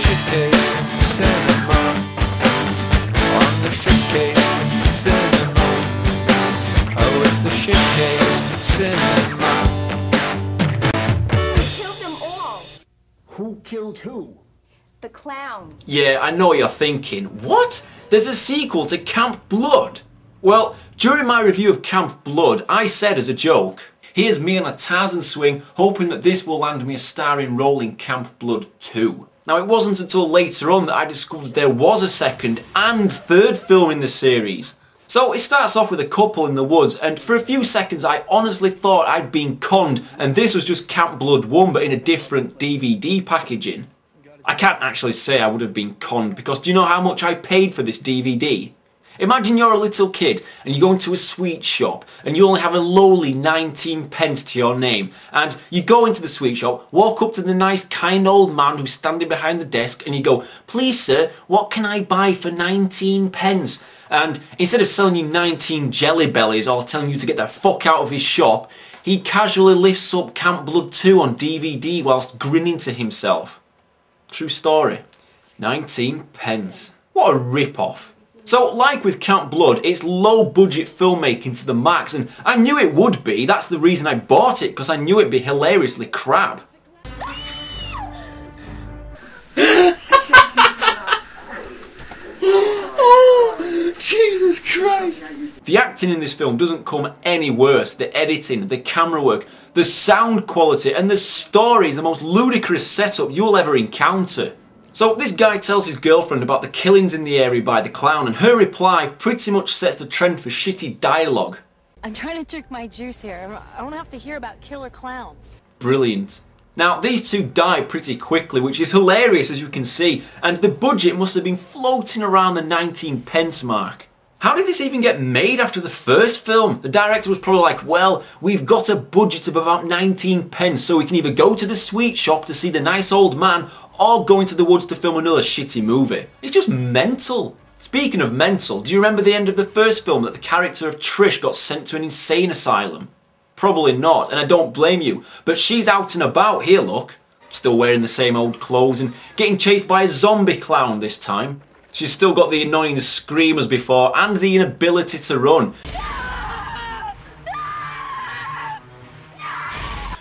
Shitcase Cinema. On the Shitcase Cinema. Oh, it's the Shitcase Cinema. We killed them all. Who killed who? The clown. Yeah, I know what you're thinking. What? There's a sequel to Camp Blood? Well, during my review of Camp Blood, I said as a joke, here's me on a Tarzan swing, hoping that this will land me a starring role in Camp Blood 2. Now, it wasn't until later on that I discovered there was a second and third film in the series. So it starts off with a couple in the woods, and for a few seconds I honestly thought I'd been conned and this was just Camp Blood 1 but in a different DVD packaging. I can't actually say I would have been conned, because do you know how much I paid for this DVD? Imagine you're a little kid and you go into a sweet shop and you only have a lowly 19 pence to your name, and you go into the sweet shop, walk up to the nice kind old man who's standing behind the desk and you go, "Please sir, what can I buy for 19 pence?" And instead of selling you 19 jelly bellies or telling you to get the fuck out of his shop, he casually lifts up Camp Blood 2 on DVD whilst grinning to himself. True story. 19 pence. What a rip-off. So, like with Camp Blood, it's low-budget filmmaking to the max, and I knew it would be. That's the reason I bought it, because I knew it'd be hilariously crap. Oh, Jesus Christ! The acting in this film doesn't come any worse. The editing, the camera work, the sound quality, and the story is the most ludicrous setup you'll ever encounter. So this guy tells his girlfriend about the killings in the area by the clown, and her reply pretty much sets the trend for shitty dialogue. I'm trying to drink my juice here. I don't have to hear about killer clowns. Brilliant. Now, these two die pretty quickly, which is hilarious as you can see, and the budget must have been floating around the 19 pence mark. How did this even get made after the first film? The director was probably like, well, we've got a budget of about 19 pence, so we can either go to the sweet shop to see the nice old man, or go into the woods to film another shitty movie. It's just mental. Speaking of mental, do you remember the end of the first film, that the character of Trish got sent to an insane asylum? Probably not, and I don't blame you, but she's out and about here, look. Still wearing the same old clothes and getting chased by a zombie clown this time. She's still got the annoying scream as before and the inability to run.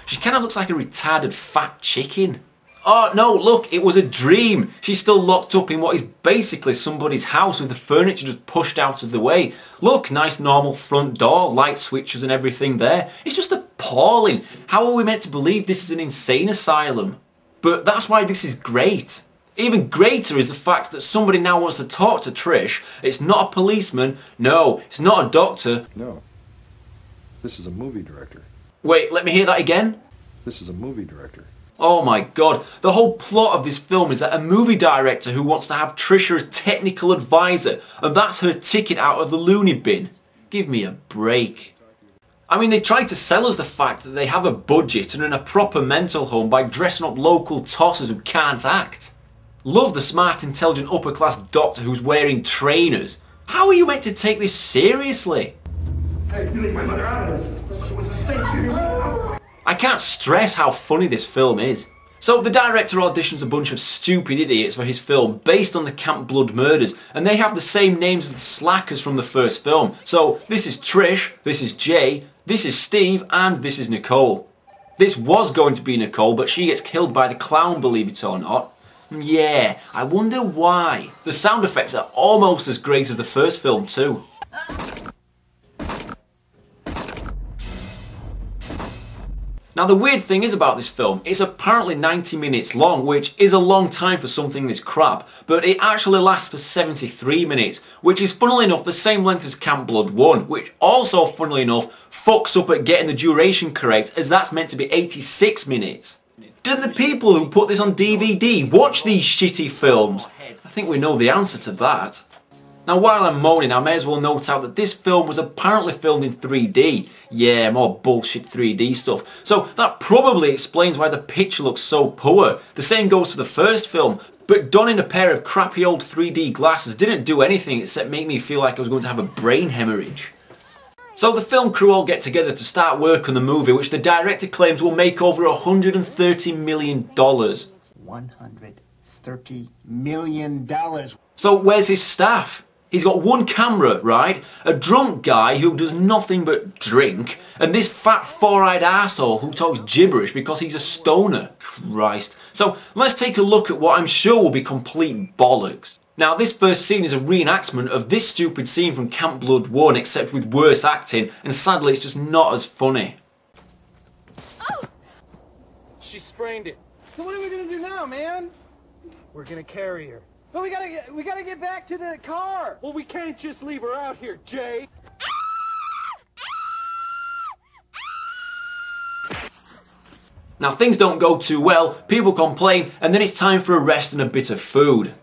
She kind of looks like a retarded fat chicken. Oh no, look, it was a dream. She's still locked up in what is basically somebody's house with the furniture just pushed out of the way. Look, nice normal front door, light switches and everything there. It's just appalling. How are we meant to believe this is an insane asylum? But that's why this is great. Even greater is the fact that somebody now wants to talk to Trish. It's not a policeman. No, it's not a doctor. No. This is a movie director. Wait, let me hear that again. This is a movie director. Oh my god, the whole plot of this film is that a movie director who wants to have Trisha as technical advisor, and that's her ticket out of the loony bin. Give me a break. I mean, they tried to sell us the fact that they have a budget and are in a proper mental home by dressing up local tossers who can't act. Love the smart, intelligent, upper-class doctor who's wearing trainers. How are you meant to take this seriously? Hey, you leave my mother out of this. It was a safe. I can't stress how funny this film is. So the director auditions a bunch of stupid idiots for his film based on the Camp Blood murders, and they have the same names as the slackers from the first film. So this is Trish, this is Jay, this is Steve, and this is Nicole. This was going to be Nicole, but she gets killed by the clown, believe it or not. Yeah, I wonder why. The sound effects are almost as great as the first film too. Now the weird thing is about this film, it's apparently 90 minutes long, which is a long time for something this crap, but it actually lasts for 73 minutes, which is funnily enough the same length as Camp Blood 1, which also funnily enough fucks up at getting the duration correct, as that's meant to be 86 minutes. Didn't the people who put this on DVD watch these shitty films? I think we know the answer to that. Now while I'm moaning, I may as well note out that this film was apparently filmed in 3D. Yeah, more bullshit 3D stuff. So that probably explains why the picture looks so poor. The same goes for the first film, but donning a pair of crappy old 3D glasses didn't do anything except make me feel like I was going to have a brain hemorrhage. So the film crew all get together to start work on the movie, which the director claims will make over $130 million. 130 $30 million. So where's his staff? He's got one camera, right? A drunk guy who does nothing but drink, and this fat four-eyed arsehole who talks gibberish because he's a stoner. Christ. So let's take a look at what I'm sure will be complete bollocks. Now this first scene is a reenactment of this stupid scene from Camp Blood 1, except with worse acting, and sadly it's just not as funny. Oh! She sprained it. So what are we gonna do now, man? We're gonna carry her. But we gotta get back to the car. Well, we can't just leave her out here, Jay. Now things don't go too well, people complain, and then it's time for a rest and a bit of food.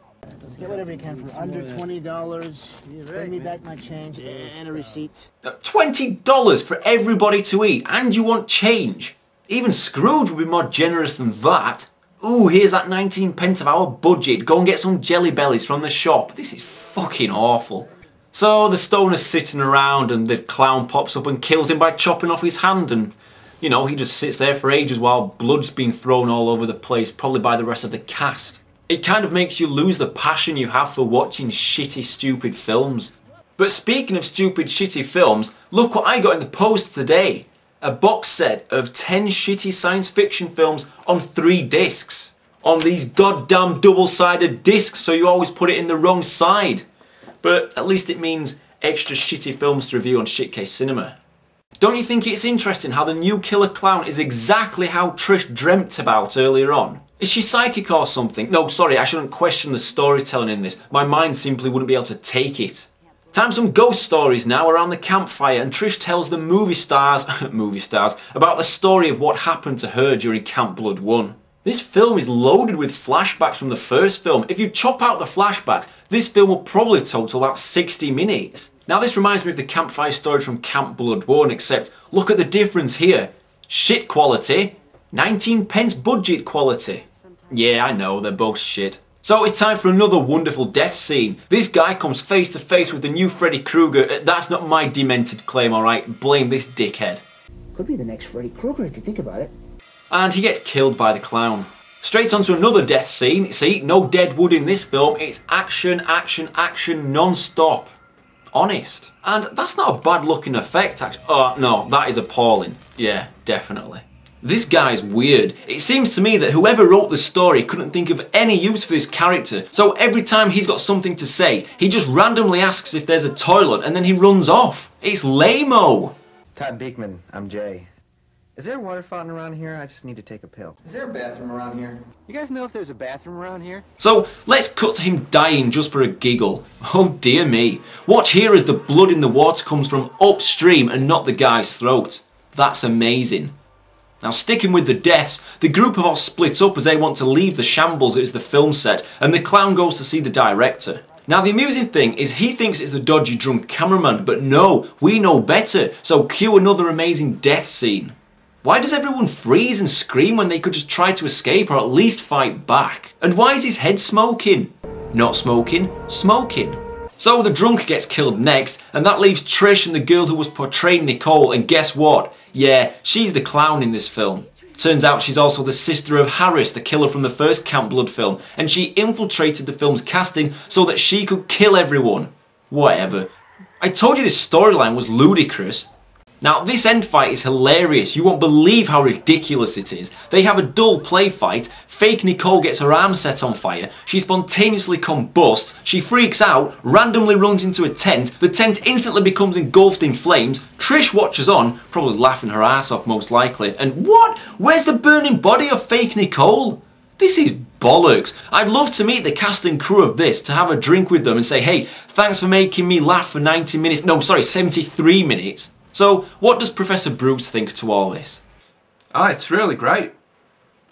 Get whatever you can for under $20. Bring me back my change and a receipt. $20 for everybody to eat, and you want change? Even Scrooge would be more generous than that. Ooh, here's that 19 pence of our budget. Go and get some jelly bellies from the shop. This is fucking awful. So the stoner's sitting around and the clown pops up and kills him by chopping off his hand, and you know, he just sits there for ages while blood's being thrown all over the place, probably by the rest of the cast. It kind of makes you lose the passion you have for watching shitty, stupid films. But speaking of stupid, shitty films, look what I got in the post today. A box set of 10 shitty science fiction films on 3 discs. On these goddamn double-sided discs, so you always put it in the wrong side. But at least it means extra shitty films to review on Shitcase Cinema. Don't you think it's interesting how the new killer clown is exactly how Trish dreamt about earlier on? Is she psychic or something? No, sorry, I shouldn't question the storytelling in this. My mind simply wouldn't be able to take it. Time for some ghost stories now around the campfire, and Trish tells the movie stars about the story of what happened to her during Camp Blood 1. This film is loaded with flashbacks from the first film. If you chop out the flashbacks, this film will probably total about 60 minutes. Now this reminds me of the campfire story from Camp Blood 1, except look at the difference here. Shit quality, 19 pence budget quality. Yeah, I know, they're both shit. So it's time for another wonderful death scene. This guy comes face to face with the new Freddy Krueger. That's not my demented claim, alright? Blame this dickhead. Could be the next Freddy Krueger if you think about it. And he gets killed by the clown. Straight onto another death scene. See, no dead wood in this film. It's action, action, action non-stop. Honest. And that's not a bad looking effect, actually. Oh, no, that is appalling. Yeah, definitely. This guy's weird. It seems to me that whoever wrote the story couldn't think of any use for this character, so every time he's got something to say, he just randomly asks if there's a toilet and then he runs off. It's lame-o. Todd Beekman, I'm Jay. Is there a water fountain around here? I just need to take a pill. Is there a bathroom around here? You guys know if there's a bathroom around here? So let's cut to him dying just for a giggle. Oh dear me. Watch here as the blood in the water comes from upstream and not the guy's throat. That's amazing. Now sticking with the deaths, the group have all split up as they want to leave the shambles that is the film set, and the clown goes to see the director. Now the amusing thing is he thinks it's a dodgy drunk cameraman, but no, we know better, so cue another amazing death scene. Why does everyone freeze and scream when they could just try to escape or at least fight back? And why is his head smoking? Not smoking, smoking. So the drunk gets killed next, and that leaves Trish and the girl who was portraying Nicole, and guess what? Yeah, she's the clown in this film. Turns out she's also the sister of Harris, the killer from the first Camp Blood film, and she infiltrated the film's casting so that she could kill everyone. Whatever. I told you this storyline was ludicrous. Now this end fight is hilarious, you won't believe how ridiculous it is. They have a dull play fight, fake Nicole gets her arm set on fire, she spontaneously combusts, she freaks out, randomly runs into a tent, the tent instantly becomes engulfed in flames, Trish watches on, probably laughing her ass off most likely, and what? Where's the burning body of fake Nicole? This is bollocks. I'd love to meet the cast and crew of this, to have a drink with them and say, hey, thanks for making me laugh for 90 minutes, no sorry, 73 minutes. So, what does Professor Bruce think to all this? Oh, it's really great.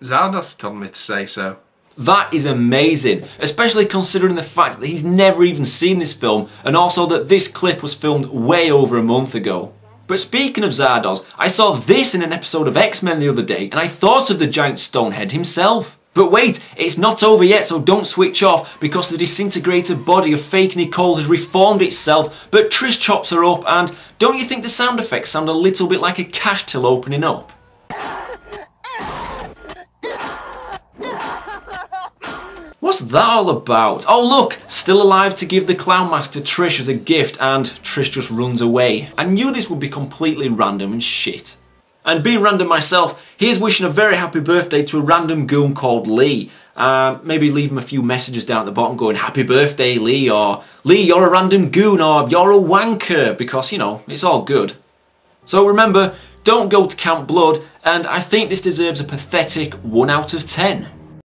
Zardos told me to say so. That is amazing, especially considering the fact that he's never even seen this film, and also that this clip was filmed way over a month ago. But speaking of Zardos, I saw this in an episode of X-Men the other day, and I thought of the giant stonehead himself. But wait, it's not over yet, so don't switch off, because the disintegrated body of fake Nicole has reformed itself, but Trish chops her up, and don't you think the sound effects sound a little bit like a cash till opening up? What's that all about? Oh look, still alive to give the clown mask to Trish as a gift, and Trish just runs away. I knew this would be completely random and shit. And being random myself, here's wishing a very happy birthday to a random goon called Lee. Maybe leave him a few messages down at the bottom going, happy birthday Lee, or Lee, you're a random goon, or you're a wanker, because, you know, it's all good. So remember, don't go to Camp Blood, and I think this deserves a pathetic 1 out of 10.